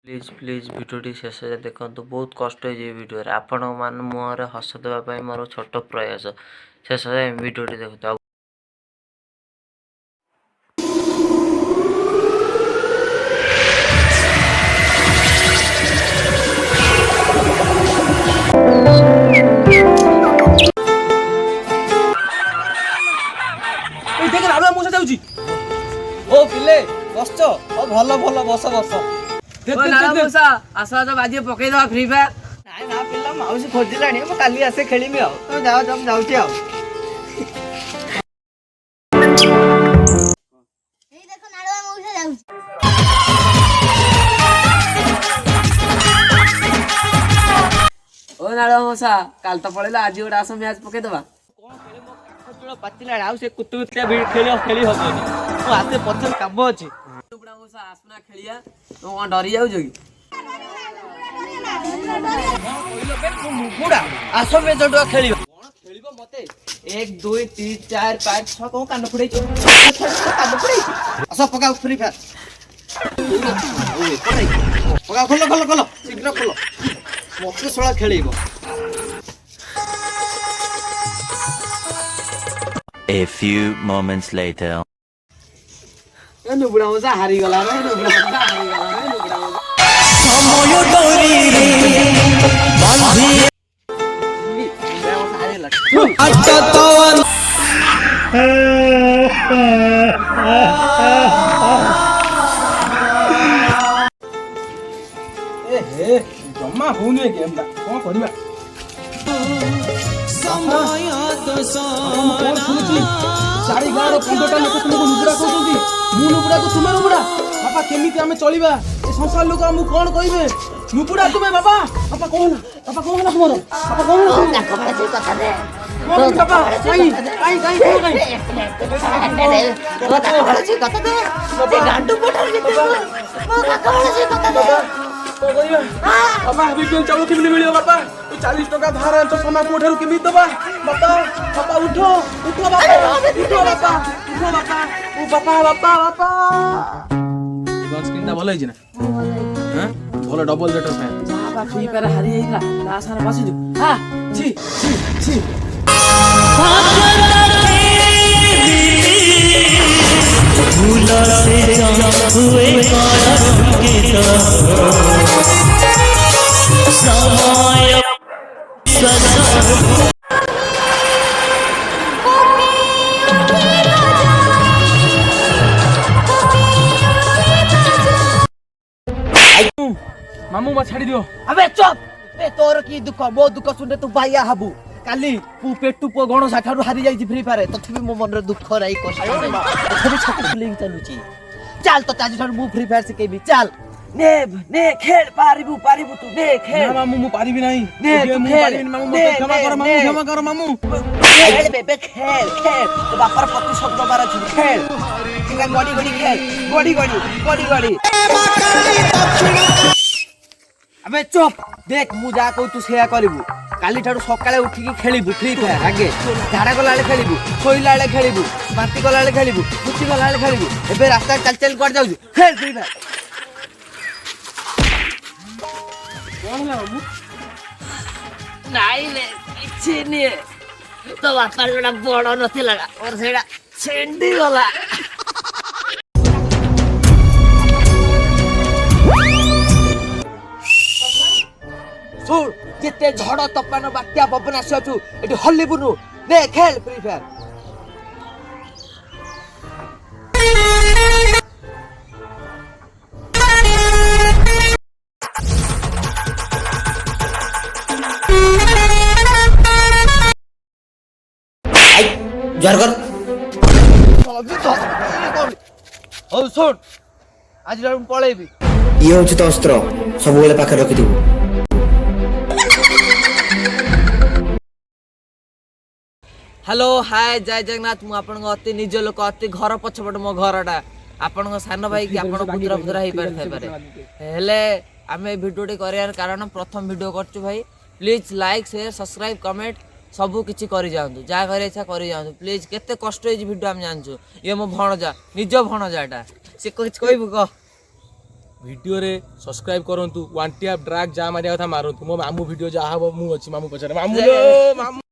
Please please भिडियोटी शेष जाए देखो बहुत कष्ट है भिडियो आपण मान मुहर हस देवाई मोर छोट प्रयास शेष जाए भिडियोटी देखते। ओ पिले बसच ओ भल भल बस बस आस बाजी पकई दवा फ्री फायर नाई ना पिला माउसी खोजिलाणी मु काली आसे खेलिमी आ तो जाओ तुम जाउची आ এই দেখো নাড়ুয়া মৌসা যাଉଛି। ओ नाड़ा मौसा काल तो पड़ेला आज गोटे आस मैच पकई दवा कोन खेले मो खचुड़ा पाचिला आ से कुतुतिया भी खेली हबनी मु आसे पछन काम अछि टुकड़ा मौसा आसना खेलिया तो कोन डरी जाउ जोगी कहलो बे मु मुकुड़ा आसो में जडुआ खेलियो कोन खेलिबो मते 1 2 3 4 5 6 को कान फुडै कान फुडै आसो पका फ्री फायर पका खोलो खोलो खोलो शीघ्र खोलो मते सोळा खेलिबो। A few moments later. ए नुबड़ा मौसा हारी गला रे नुबड़ा मौसा हारी गला रे नुबड़ा मौसा समय डोरी रे बांधी अटतवन ए हे जम्मा होनी गेम दा कोन करबा समय कोन सुनुची सारी गाँव 15टा लोक तुमको नुबुड़ा कहउछंती मु नुबुड़ा को तुमे नुबुड़ा बापा केमिति हमें चलिबा ए संसार लोक हम कोन कहिबे नुबुड़ा तुमे बाबा बापा कोन ना तुमरो बापा कोन ना খবর আছে কথা দে कोन बाबा काई কথা আছে কথা দে এই গান্ডু পটার যেতে মো কাকা আছে কথা দে तो कहिबा बाबा बिपिएल चालू केमिति मिलियो बापा 40 टका धार तो सोना कोठारु केमिति दबा बापा बापा उठो उठो बापा उठो बापा उठो बापा ओ बापा बापा बापा गन स्क्रीन ता भलो है ना हां भलो डबल बेटर फैन जाबा फ्री फायर हारी जाइला ता सारा बासी दु हां छी छी छी फूल से हुए के समय सदा मामू मा छाड़ी दियो अबे चुप ए तोर की दुख मो दुख सुने तू बाया हबु काली पु पेटु पो गण साठारु हारी जाई फ्री फायर तथबी मो मन रे दुख राई कष्ट नाही तथबी छक फुलिंग चलुची चल तो ताजी छड़ मु फ्री फायर सिकेबी चल ने खेल पारिबु तू ने खेल ना मामू मु पारिबी नाही ने तू मु खेल पारिबी मामू मते क्षमा कर मामू खेल बेबे खेल तो बापर प्रतिशोध दबार अछि खेल ठीक गडी खेल गडी अबे चुप देख मु जा कहू तू सेया करिबु काली ठाडू सकाळे उठिकी खेलिबु फ्री फायर आगे झाडा गलाळे खेलिबु सोइलाळे खेलिबु बाती गलाळे खेलिबु कुची गलाळे खेलिबु एबे रास्ता चल चल कर जाउ खेल फ्री फायर कोन ला मामू नाई ले किछि नि तो बापर जोडा बड़ नथिला और सेडा सेंडी गला सुन केते झड़ तपन बात्या पवन आसु एटी हल्लीबुनु ने खेल फ्री फायर जार कर ओ सुन आज हम पळेबी ये होची तो अस्त्र सब बेले पाखे रखि दिबो। हेलो हाय जय जगन्नाथ मु आपन अति निज लोक अति घर पछपट मो घरटा आपन सान भाई कि आपन पुत्र पुत्र ही पारे पारे हेले आमे भिडियोटी करियार कारण प्रथम वीडियो करछु भाई please like share subscribe comment सबू किछि करि जांतु जा करे इच्छा करि जांतु प्लीज केते कष्ट होई वीडियो हम जानछु ये मो भणजा निज भणजाटा से कुछ कहबु क वीडियो रे सब्सक्राइब करंतु वन टैप ड्रैग जा मारिया कथा मारंतु मो मामू वीडियो जा हबो मु अछि मामू पछरे मामू लो मामू